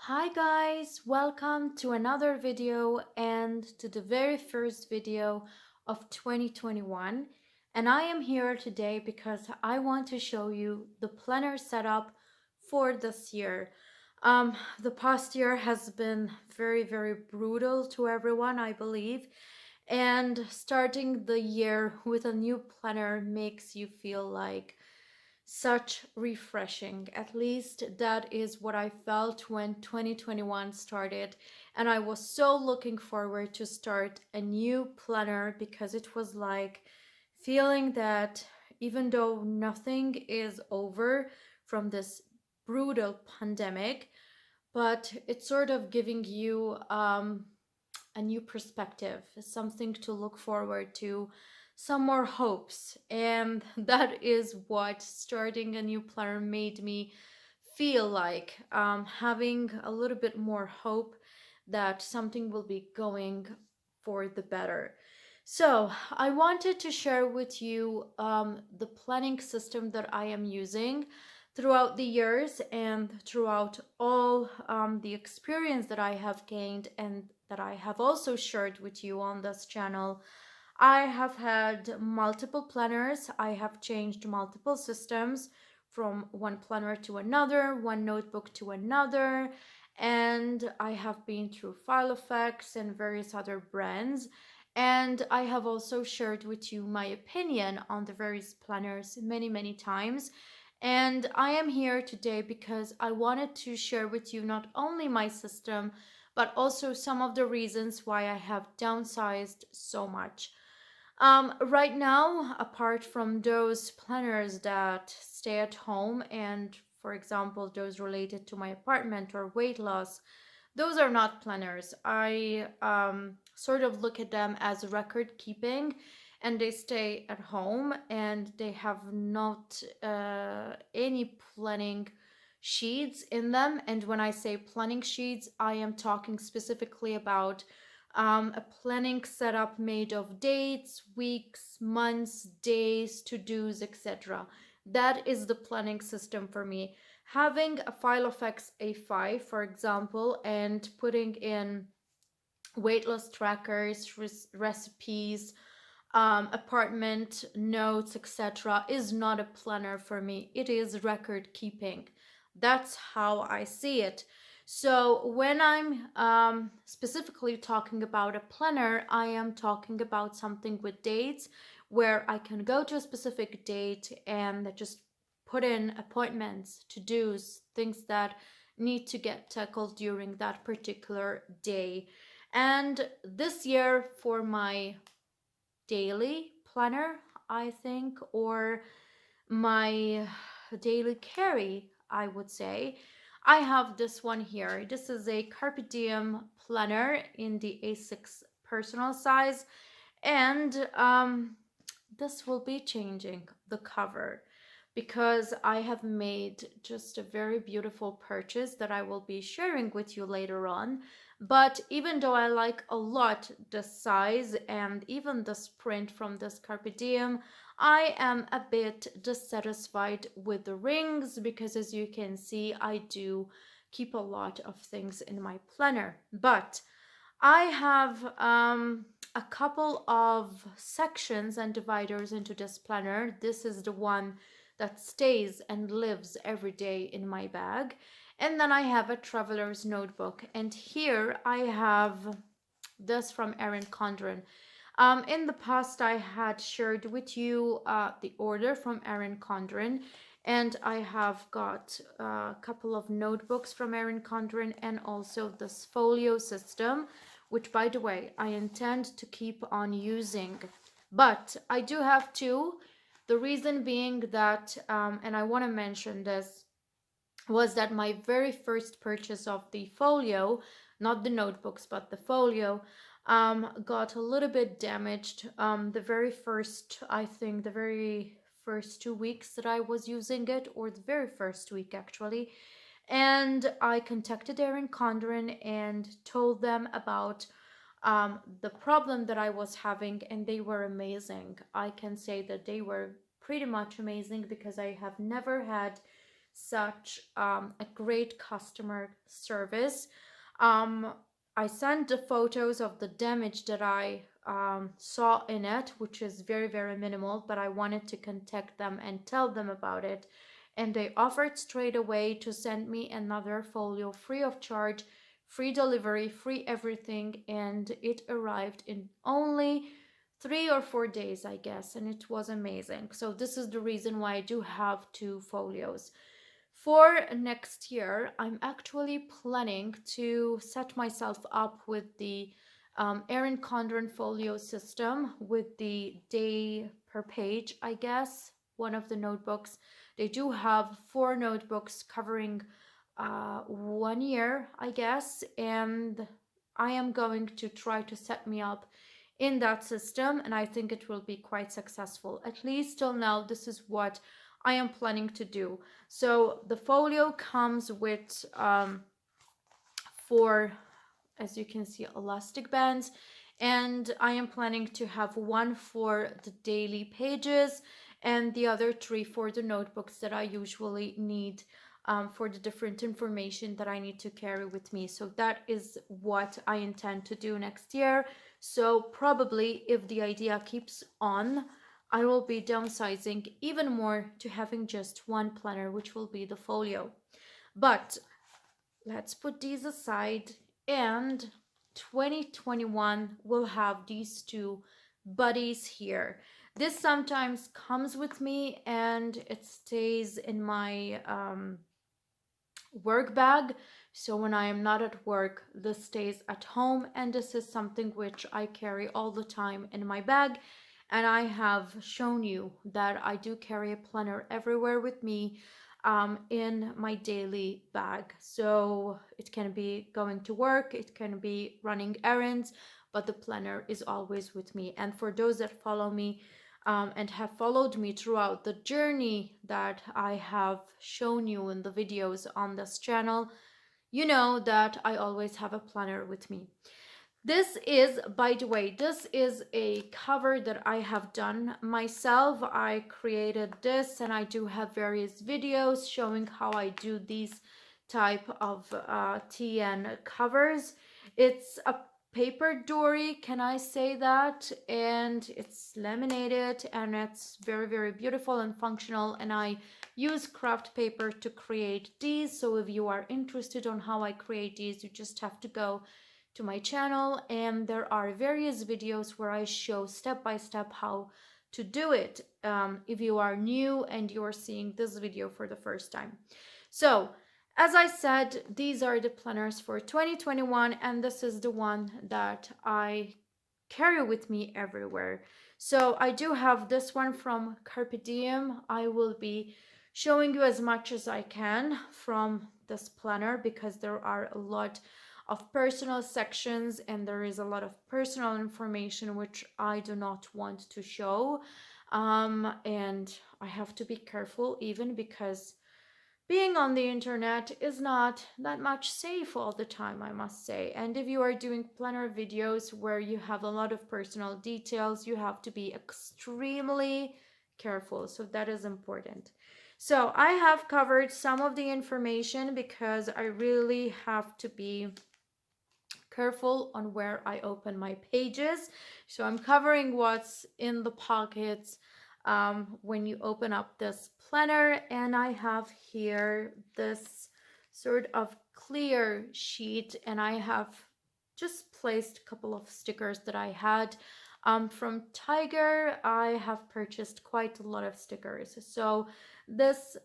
Hi guys, welcome to another video and to the very first video of 2021. And I am here today because I want to show you the planner setup for this year. The past year has been very brutal to everyone, I believe. And starting the year with a new planner makes you feel like such refreshing. At least that is what I felt when 2021 started. And I was so looking forward to start a new planner because it was like feeling that even though nothing is over from this brutal pandemic, but it's sort of giving you a new perspective, something to look forward to, some more hopes. And that is what starting a new planner made me feel like, having a little bit more hope that something will be going for the better. So, I wanted to share with you the planning system that I am using throughout the years and throughout all the experience that I have gained and that I have also shared with you on this channel. I have had multiple planners, I have changed multiple systems from one planner to another, one notebook to another, and I have been through File Effects and various other brands. And I have also shared with you my opinion on the various planners many times. And I am here today because I wanted to share with you not only my system, but also some of the reasons why I have downsized so much. Right now, apart from those planners that stay at home and, for example, those related to my apartment or weight loss, those are not planners. I sort of look at them as record keeping, and they stay at home and they have not any planning sheets in them. And when I say planning sheets, I am talking specifically about a planning setup made of dates, weeks, months, days, to dos, etc. That is the planning system for me. Having a file of A5, for example, and putting in weight loss trackers, recipes, apartment notes, etc., is not a planner for me. It is record keeping. That's how I see it. So when I'm specifically talking about a planner, I am talking about something with dates where I can go to a specific date and just put in appointments, to dos, things that need to get tackled during that particular day. And this year, for my daily planner, I think, or my daily carry, I would say, I have this one here. This is a Carpe Diem planner in the A6 personal size, and this will be changing the cover because I have made just a very beautiful purchase that I will be sharing with you later on. But even though I like a lot the size and even the print from this Carpe Diem, I am a bit dissatisfied with the rings because, as you can see, I do keep a lot of things in my planner. But I have a couple of sections and dividers into this planner. This is the one that stays and lives every day in my bag. And then I have a traveler's notebook. And here I have this from Erin Condren. In the past, I had shared with you the order from Erin Condren, and I have got a couple of notebooks from Erin Condren and also this folio system, which, by the way, I intend to keep on using. But I do have two. The reason being that, and I want to mention this, was that my very first purchase of the folio, not the notebooks, but the folio, got a little bit damaged. The very first, I think, the very first 2 weeks that I was using it, or the very first week actually. And I contacted Erin Condren and told them about the problem that I was having, and they were amazing. I can say that they were pretty much amazing because I have never had such a great customer service. Um, I sent the photos of the damage that I saw in it, which is very, very minimal, but I wanted to contact them and tell them about it. And they offered straight away to send me another folio free of charge, free delivery, free everything. And it arrived in only 3 or 4 days, I guess, and it was amazing. So this is the reason why I do have 2 folios. For next year, I'm actually planning to set myself up with the Erin Condren folio system with the day per page, I guess, one of the notebooks. They do have 4 notebooks covering 1 year, I guess, and I am going to try to set me up in that system, and I think it will be quite successful. At least till now, this is what I am planning to do. So the folio comes with 4, as you can see, elastic bands, and I am planning to have one for the daily pages and the other 3 for the notebooks that I usually need for the different information that I need to carry with me. So that is what I intend to do next year. So probably if the idea keeps on, I will be downsizing even more to having just one planner, which will be the folio. But let's put these aside, and 2021 will have these 2 buddies here. This sometimes comes with me and it stays in my work bag. So when I am not at work, this stays at home, and this is something which I carry all the time in my bag. And I have shown you that I do carry a planner everywhere with me in my daily bag. So it can be going to work, it can be running errands, but the planner is always with me. And for those that follow me, and have followed me throughout the journey that I have shown you in the videos on this channel, you know that I always have a planner with me. This is, by the way, this is a cover that I have done myself. I created this, and I do have various videos showing how I do these type of TN covers. It's a paper dory, can I say that? And it's laminated, and it's very, very beautiful and functional, and I use craft paper to create these. So if you are interested on how I create these, you just have to go to my channel, and there are various videos where I show step by step how to do it if you are new and you're seeing this video for the first time. So as I said, these are the planners for 2021, and this is the one that I carry with me everywhere. So I do have this one from Carpe Diem. I will be showing you as much as I can from this planner because there are a lot of personal sections and there is a lot of personal information which I do not want to show. And I have to be careful even because being on the internet is not that much safe all the time, I must say. And if you are doing planner videos where you have a lot of personal details, you have to be extremely careful. So that is important. So I have covered some of the information because I really have to be careful on where I open my pages. So I'm covering what's in the pockets when you open up this planner, and I have here this sort of clear sheet, and I have just placed a couple of stickers that I had from Tiger. I have purchased quite a lot of stickers, so this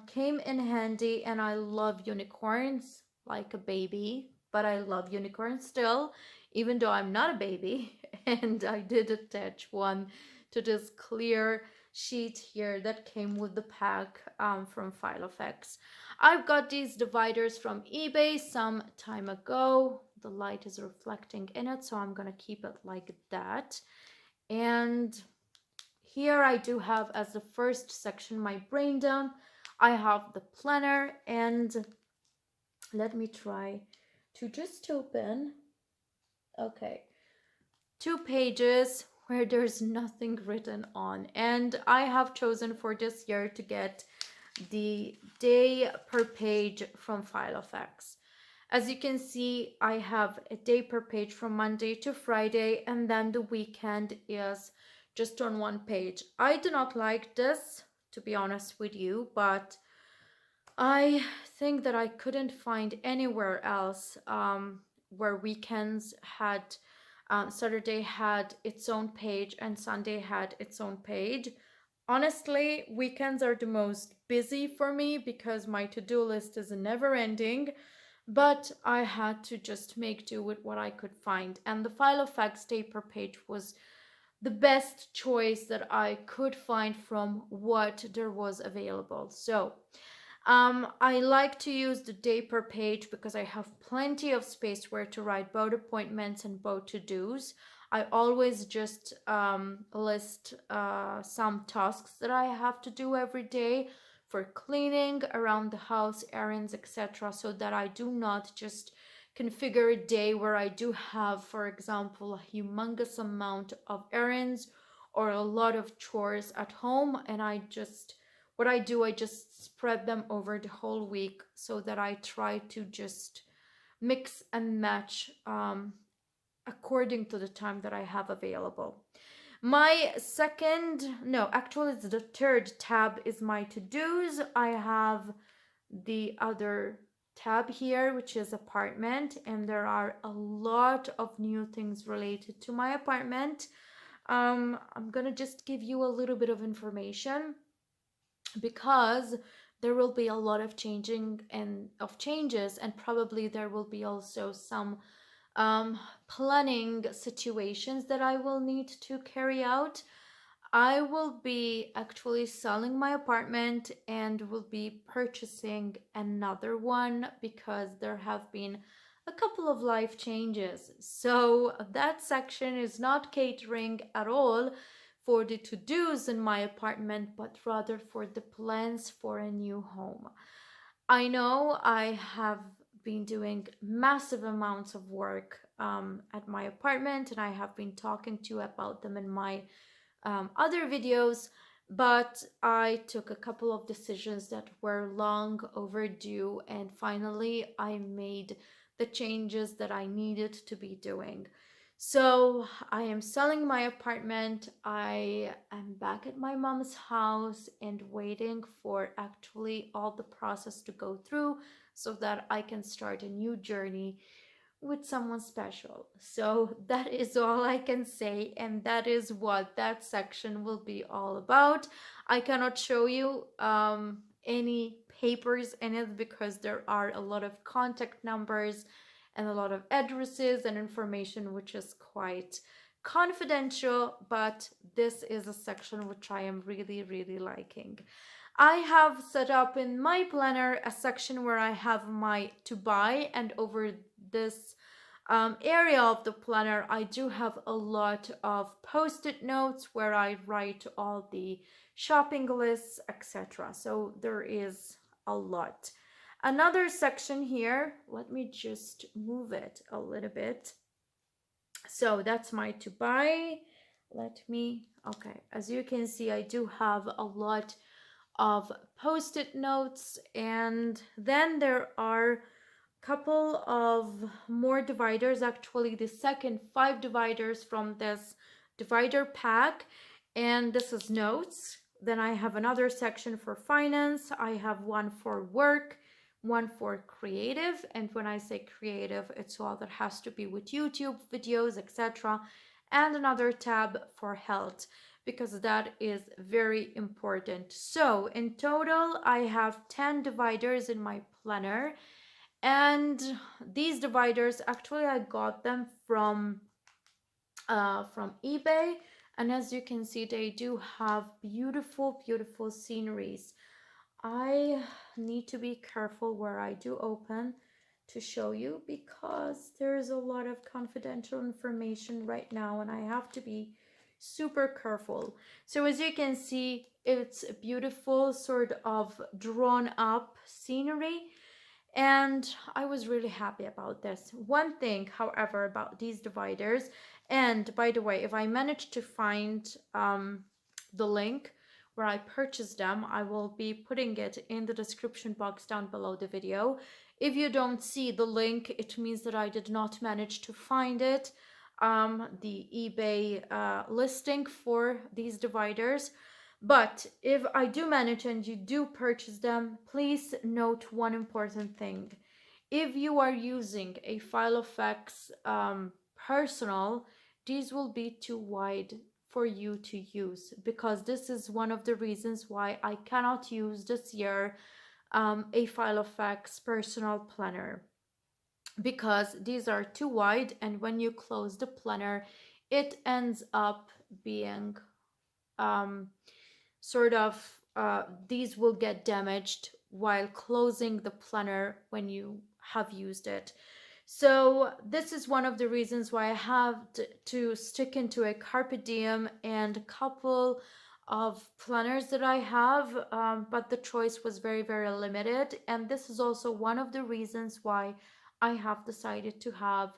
came in handy, and I love unicorns like a baby, but I love unicorns still, even though I'm not a baby. And I did attach one to this clear sheet here that came with the pack from Filofax. I've got these dividers from eBay some time ago. The light is reflecting in it, so I'm gonna keep it like that. And here I do have, as the first section, my brain dump. I have the planner, and let me try to just open, okay, 2 pages where there's nothing written on. And I have chosen for this year to get the day per page from File Effects. As you can see, I have a day per page from Monday to Friday, and then the weekend is just on one page. I do not like this, to be honest with you, but I think that I couldn't find anywhere else where weekends had, Saturday had its own page and Sunday had its own page. Honestly, weekends are the most busy for me because my to-do list is never ending, but I had to just make do with what I could find. And the File Effects day per page was the best choice that I could find from what there was available. So, I like to use the day per page because I have plenty of space where to write both appointments and both to-dos. I always just list some tasks that I have to do every day for cleaning around the house, errands, etc., so that I do not just configure a day where I do have, for example, a humongous amount of errands or a lot of chores at home, and what I do, I just spread them over the whole week so that I try to just mix and match according to the time that I have available. My second, no, actually, it's the third tab is my to dos. I have the other tab here, which is apartment, and there are a lot of new things related to my apartment. I'm gonna just give you a little bit of information because there will be a lot of changes, and probably there will be also some planning situations that I will need to carry out. I will be actually selling my apartment and will be purchasing another one because there have been a couple of life changes. So that section is not catering at all for the to dos in my apartment, but rather for the plans for a new home. I know I have been doing massive amounts of work at my apartment, and I have been talking to you about them in my other videos, but I took a couple of decisions that were long overdue, and finally I made the changes that I needed to be doing. So I am selling my apartment. I am back at my mom's house and waiting for actually all the process to go through so that I can start a new journey with someone special. So that is all I can say, and that is what that section will be all about. I cannot show you any papers in it because there are a lot of contact numbers and a lot of addresses and information which is quite confidential, but this is a section which I am really, really liking. I have set up in my planner a section where I have my to buy, and over this area of the planner, I do have a lot of post-it notes where I write all the shopping lists, etc. So there is a lot. Another section here, let me just move it a little bit. So that's my to buy. Okay, as you can see, I do have a lot of post-it notes, and then there are a couple of more dividers, actually the second 5 dividers from this divider pack, and this is notes. Then I have another section for finance. I have one for work, one for creative, and when I say creative, it's all that has to be with YouTube videos, etc., and another tab for health because that is very important. So in total, I have 10 dividers in my planner, and these dividers actually I got them from eBay, and as you can see, they do have beautiful, beautiful sceneries. I need to be careful where I do open to show you because there's a lot of confidential information right now and I have to be super careful. So as you can see, it's a beautiful sort of drawn up scenery, and I was really happy about this. One thing, however, about these dividers, and by the way, if I manage to find the link where I purchased them. I will be putting it in the description box down below the video. If you don't see the link, it means that I did not manage to find it, the eBay listing for these dividers. But if I do manage and you do purchase them, please note one important thing. If you are using a Filofax personal, these will be too wide for you to use, because this is one of the reasons why I cannot use this year a Filofax personal planner, because these are too wide, and when you close the planner it ends up being um, sort of these will get damaged while closing the planner when you have used it. So this is one of the reasons why I have to stick into a Carpe Diem and a couple of planners that I have, but the choice was very, very limited. And this is also one of the reasons why I have decided to have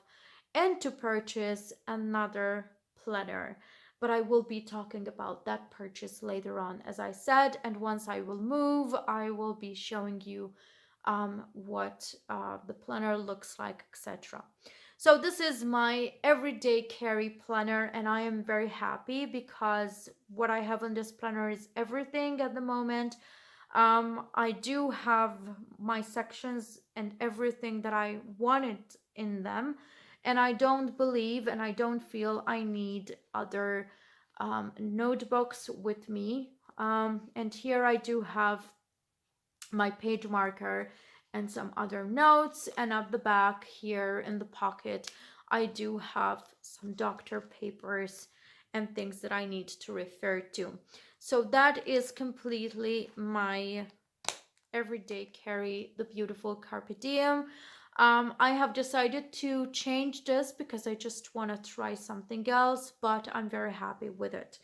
and to purchase another planner. But I will be talking about that purchase later on, as I said. And once I will move, I will be showing you what the planner looks like, etc. So this is my everyday carry planner, and I am very happy because what I have on this planner is everything at the moment. I do have my sections and everything that I wanted in them, and I don't believe and I don't feel I need other notebooks with me. And here I do have my page marker and some other notes, and at the back here in the pocket I do have some doctor papers and things that I need to refer to. So that is completely my everyday carry, the beautiful Carpe Diem. I have decided to change this because I just want to try something else, but I'm very happy with it.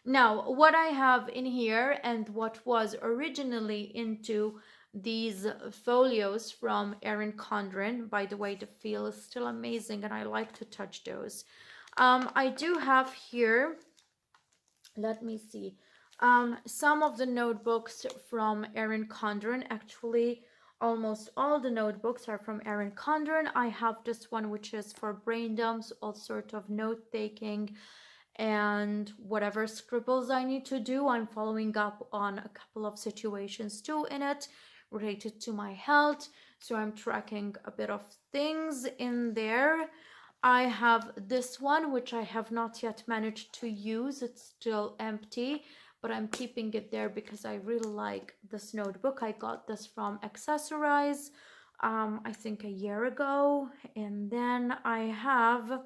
Now, what I have in here and what was originally into these folios from Erin Condren, by the way, the feel is still amazing and I like to touch those. I do have here, let me see, some of the notebooks from Erin Condren. Actually, almost all the notebooks are from Erin Condren. I have this one which is for brain dumps, all sort of note taking and whatever scribbles I need to do. I'm following up on a couple of situations too in it related to my health, so I'm tracking a bit of things in there. I have this one which I have not yet managed to use. It's still empty, but I'm keeping it there because I really like this notebook. I got this from Accessorize I think a year ago. And then I have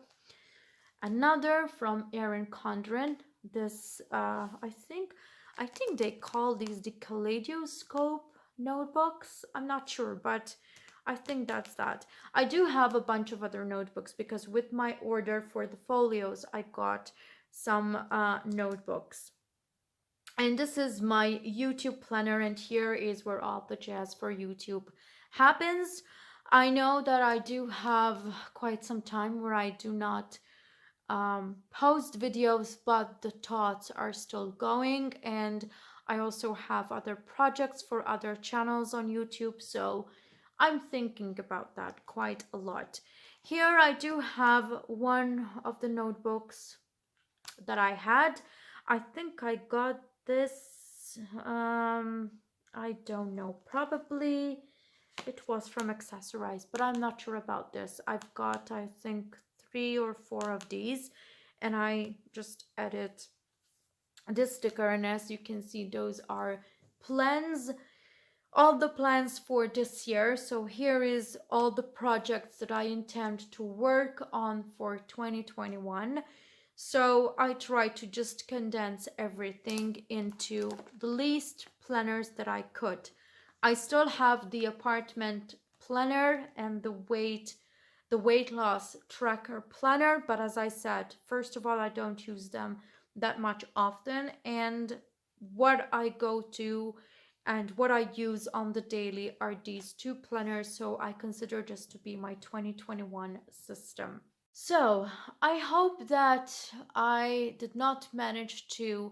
another from Erin Condren. This I think they call these the kaleidoscope notebooks. I'm not sure, but I think that's that. I do have a bunch of other notebooks because with my order for the folios, I got some notebooks. And this is my YouTube planner, and here is where all the jazz for YouTube happens. I know that I do have quite some time where I do not post videos, but the thoughts are still going, and I also have other projects for other channels on YouTube, so I'm thinking about that quite a lot. Here I do have one of the notebooks that I had. I think I got this, I don't know, probably it was from Accessorize, but I'm not sure about this. I've got, I think, 3 or 4 of these, and I just added this sticker, and as you can see, those are plans, all the plans for this year. So here is all the projects that I intend to work on for 2021. So I try to just condense everything into the least planners that I could. I still have the apartment planner and the weight loss tracker planner, but as I said, first of all, I don't use them that much often, and what I go to and what I use on the daily are these 2 planners, so I consider this to be my 2021 system. So I hope that I did not manage to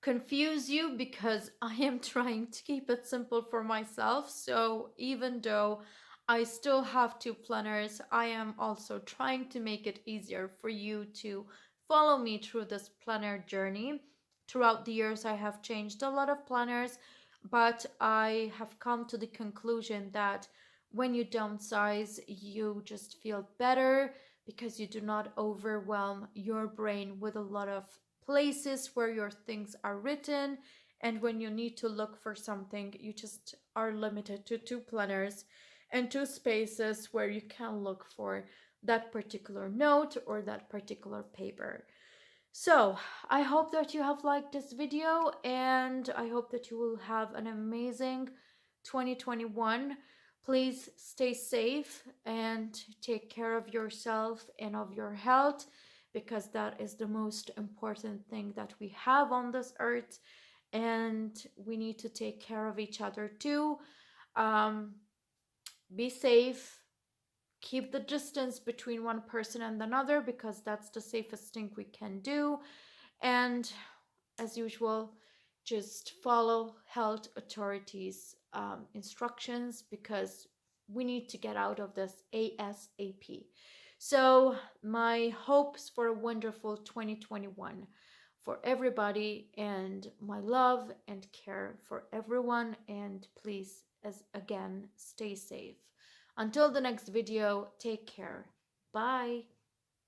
confuse you because I am trying to keep it simple for myself. So even though I still have two planners, I am also trying to make it easier for you to follow me through this planner journey. Throughout the years, I have changed a lot of planners, but I have come to the conclusion that when you downsize, you just feel better because you do not overwhelm your brain with a lot of places where your things are written. And when you need to look for something, you just are limited to two planners and two spaces where you can look for that particular note or that particular paper. So, I hope that you have liked this video and I hope that you will have an amazing 2021. Please stay safe and take care of yourself and of your health because that is the most important thing that we have on this earth, and we need to take care of each other too. Um, be safe, keep the distance between one person and another because that's the safest thing we can do. And as usual, just follow health authorities' instructions because we need to get out of this ASAP. So, my hopes for a wonderful 2021 for everybody, and my love and care for everyone. And please, as again, stay safe. Until the next video, take care. Bye.